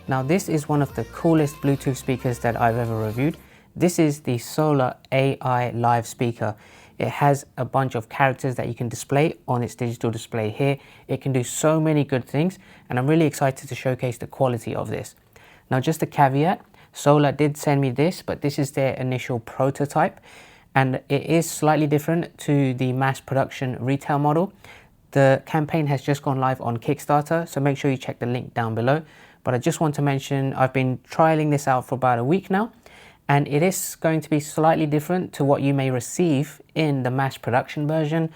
Now this is one of the coolest Bluetooth speakers that I've ever reviewed. This is the Solar AI Live speaker. It has a bunch of characters that you can display on its digital display here. It can do so many good things, and I'm really excited to showcase the quality of this. Now just a caveat, Solar did send me this, but this is their initial prototype, and it is slightly different to the mass production retail model. The campaign has just gone live on Kickstarter, so make sure you check the link down below. But I just want to mention I've been trialing this out for about a week now, and it is going to be slightly different to what you may receive in the mass production version.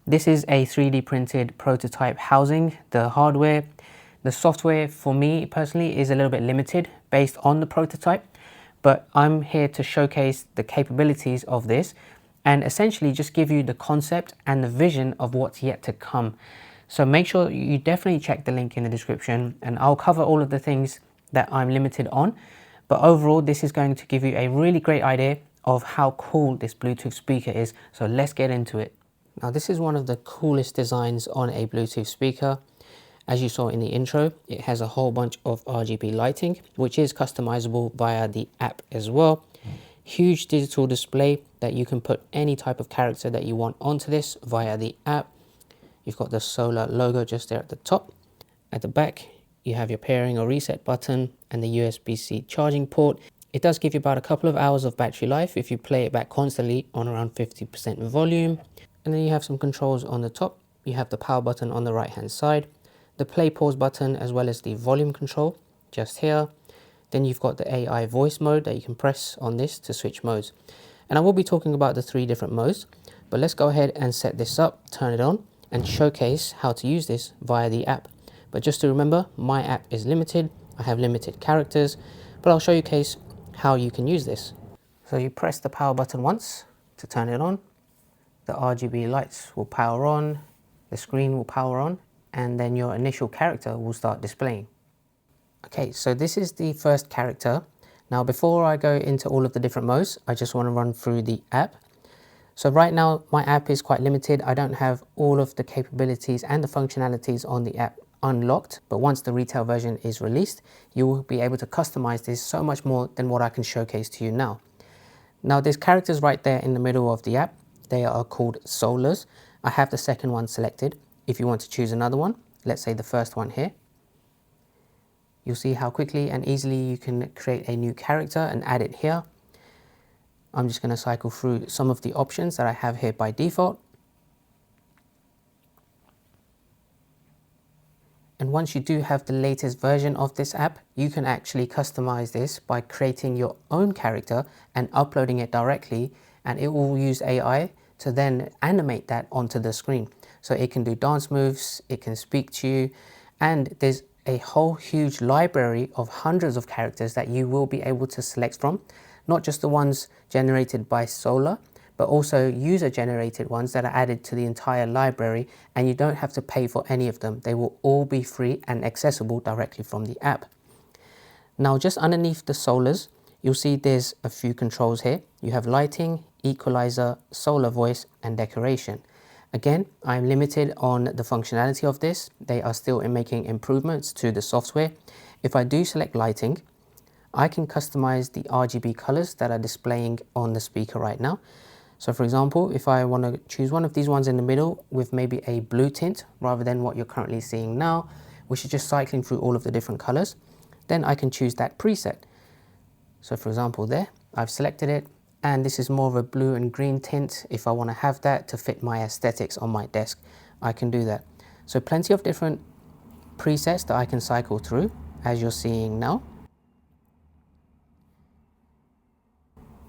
This is a 3D printed prototype housing. The hardware, the software for me personally is a little bit limited based on the prototype, but I'm here to showcase the capabilities of this and essentially just give you the concept and the vision of what's yet to come. So make sure you definitely check the link in the description, and I'll cover all of the things that I'm limited on. But overall, this is going to give you a really great idea of how cool this Bluetooth speaker is. So let's get into it. Now this is one of the coolest designs on a Bluetooth speaker. As you saw in the intro, it has a whole bunch of RGB lighting, which is customizable via the app as well. Huge digital display that you can put any type of character that you want onto this via the app. You've got the Solar logo just there at the top. At the back, you have your pairing or reset button and the USB-C charging port. It does give you about a couple of hours of battery life if you play it back constantly on around 50% volume. And then you have some controls on the top. You have the power button on the right hand side, the play pause button, as well as the volume control just here. Then you've got the AI voice mode that you can press on this to switch modes. And I will be talking about the 3 different modes, but let's go ahead and set this up, turn it on, and showcase how to use this via the app. But just to remember, my app is limited. I have limited characters, but I'll showcase how you can use this. So you press the power button once to turn it on. The RGB lights will power on, the screen will power on, and then your initial character will start displaying. Okay, so this is the first character. Now before I go into all of the different modes, I just want to run through the app. So right now my app is quite limited. I don't have all of the capabilities and the functionalities on the app unlocked, but once the retail version is released, you will be able to customize this so much more than what I can showcase to you now. Now there's characters right there in the middle of the app. They are called Solars. I have the second one selected. If you want to choose another one, let's say the first one here, you'll see how quickly and easily you can create a new character and add it here. I'm just going to cycle through some of the options that I have here by default. And once you do have the latest version of this app, you can actually customize this by creating your own character and uploading it directly, and it will use AI to then animate that onto the screen. So it can do dance moves, it can speak to you, and there's a whole huge library of hundreds of characters that you will be able to select from. Not just the ones generated by Solar, but also user-generated ones that are added to the entire library, and you don't have to pay for any of them. They will all be free and accessible directly from the app. Now, just underneath the Solars, you'll see there's a few controls here. You have lighting, equalizer, Solar voice, and decoration. Again, I'm limited on the functionality of this. They are still making improvements to the software. If I do select lighting, I can customize the RGB colors that are displaying on the speaker right now. So for example, if I want to choose one of these ones in the middle with maybe a blue tint rather than what you're currently seeing now, which is just cycling through all of the different colors, then I can choose that preset. So for example there, I've selected it, and this is more of a blue and green tint. If I want to have that to fit my aesthetics on my desk, I can do that. So plenty of different presets that I can cycle through, as you're seeing now.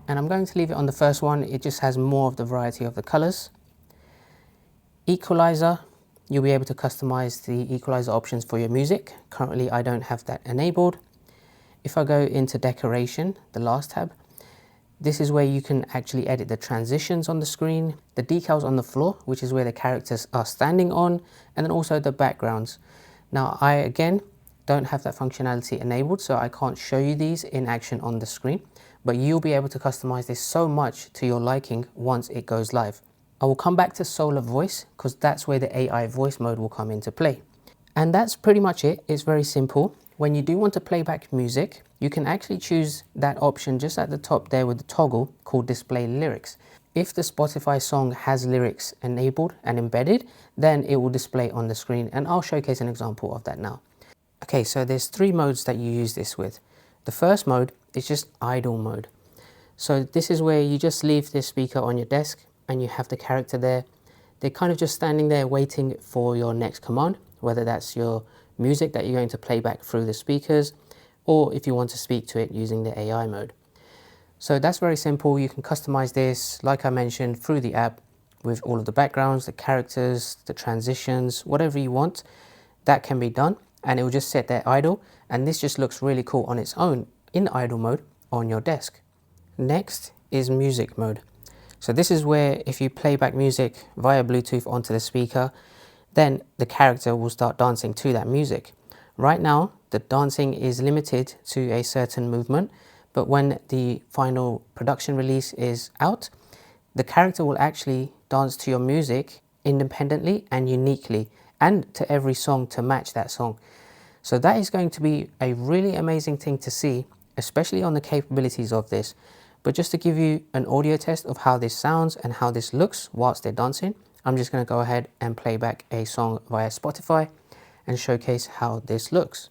And I'm going to leave it on the first one. It just has more of the variety of the colors. Equalizer, you'll be able to customize the equalizer options for your music. Currently, I don't have that enabled. If I go into decoration, the last tab, this is where you can actually edit the transitions on the screen, the decals on the floor, which is where the characters are standing on, and then also the backgrounds. Now, I again don't have that functionality enabled, so I can't show you these in action on the screen, but you'll be able to customize this so much to your liking once it goes live. I will come back to Solar Voice because that's where the AI voice mode will come into play. And that's pretty much it. It's very simple. When you do want to play back music, you can actually choose that option just at the top there with the toggle called Display Lyrics. If the Spotify song has lyrics enabled and embedded, then it will display on the screen, and I'll showcase an example of that now. Okay, so there's 3 modes that you use this with. The first mode is just idle mode. So this is where you just leave this speaker on your desk and you have the character there. They're kind of just standing there waiting for your next command, whether that's your music that you're going to play back through the speakers, or if you want to speak to it using the AI mode. So that's very simple. You can customize this, like I mentioned, through the app with all of the backgrounds, the characters, the transitions, whatever you want, that can be done. And it will just sit there idle. And this just looks really cool on its own in idle mode on your desk. Next is music mode. So this is where if you play back music via Bluetooth onto the speaker, then the character will start dancing to that music. Right now, the dancing is limited to a certain movement, but when the final production release is out, the character will actually dance to your music independently and uniquely, and to every song to match that song. So that is going to be a really amazing thing to see, especially on the capabilities of this. But just to give you an audio test of how this sounds and how this looks whilst they're dancing, I'm just going to go ahead and play back a song via Spotify and showcase how this looks.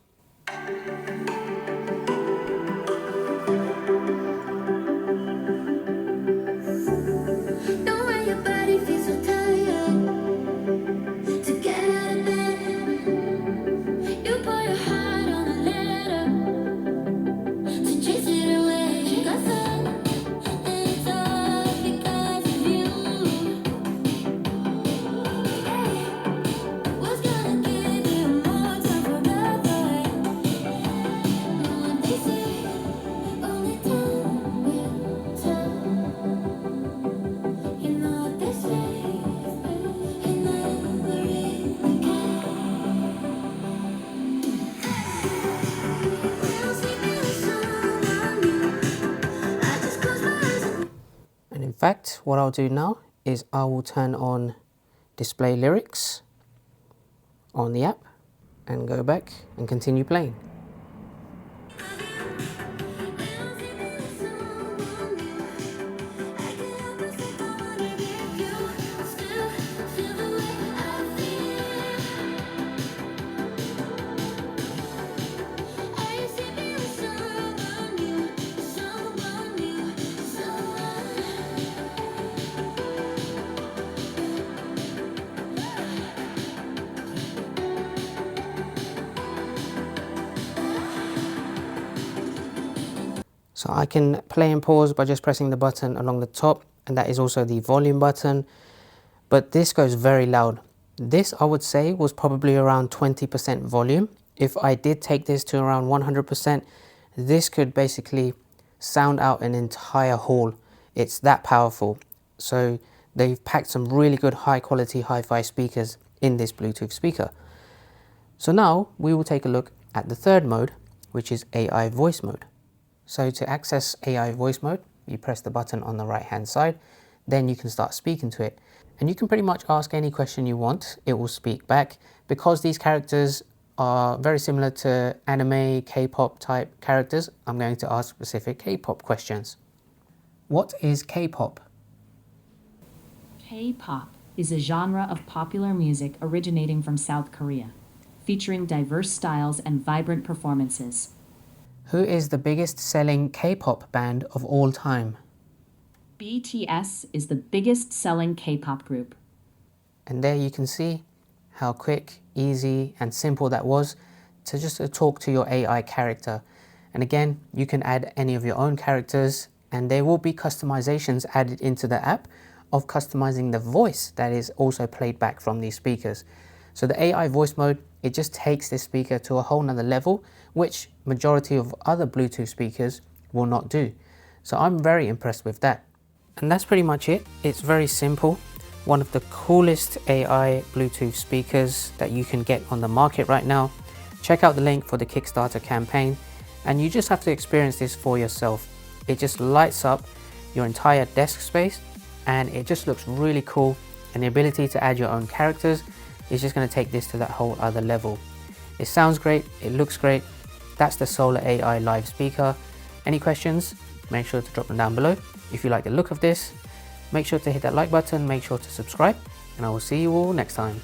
In fact, what I'll do now is I will turn on display lyrics on the app and go back and continue playing. So I can play and pause by just pressing the button along the top, and that is also the volume button, but this goes very loud. This, I would say, was probably around 20% volume. If I did take this to around 100%, this could basically sound out an entire hall. It's that powerful. So they've packed some really good high quality hi-fi speakers in this Bluetooth speaker. So now we will take a look at the third mode, which is AI voice mode. So to access AI voice mode, you press the button on the right hand side, then you can start speaking to it. And you can pretty much ask any question you want, it will speak back. Because these characters are very similar to anime, K-pop type characters, I'm going to ask specific K-pop questions. What is K-pop? K-pop is a genre of popular music originating from South Korea, featuring diverse styles and vibrant performances. Who is the biggest selling K-pop band of all time? BTS is the biggest selling K-pop group. And there you can see how quick, easy and simple that was to just talk to your AI character. And again, you can add any of your own characters, and there will be customizations added into the app of customizing the voice that is also played back from these speakers. So the AI voice mode, it just takes this speaker to a whole nother level, which majority of other Bluetooth speakers will not do. So I'm very impressed with that. And that's pretty much it. It's very simple. One of the coolest AI Bluetooth speakers that you can get on the market right now. Check out the link for the Kickstarter campaign, and you just have to experience this for yourself. It just lights up your entire desk space, and it just looks really cool, and the ability to add your own characters is just going to take this to that whole other level. It sounds great, it looks great. That's the Solar AI live speaker. Any questions? Make sure to drop them down below. If you like the look of this, make sure to hit that like button, make sure to subscribe, and I will see you all next time.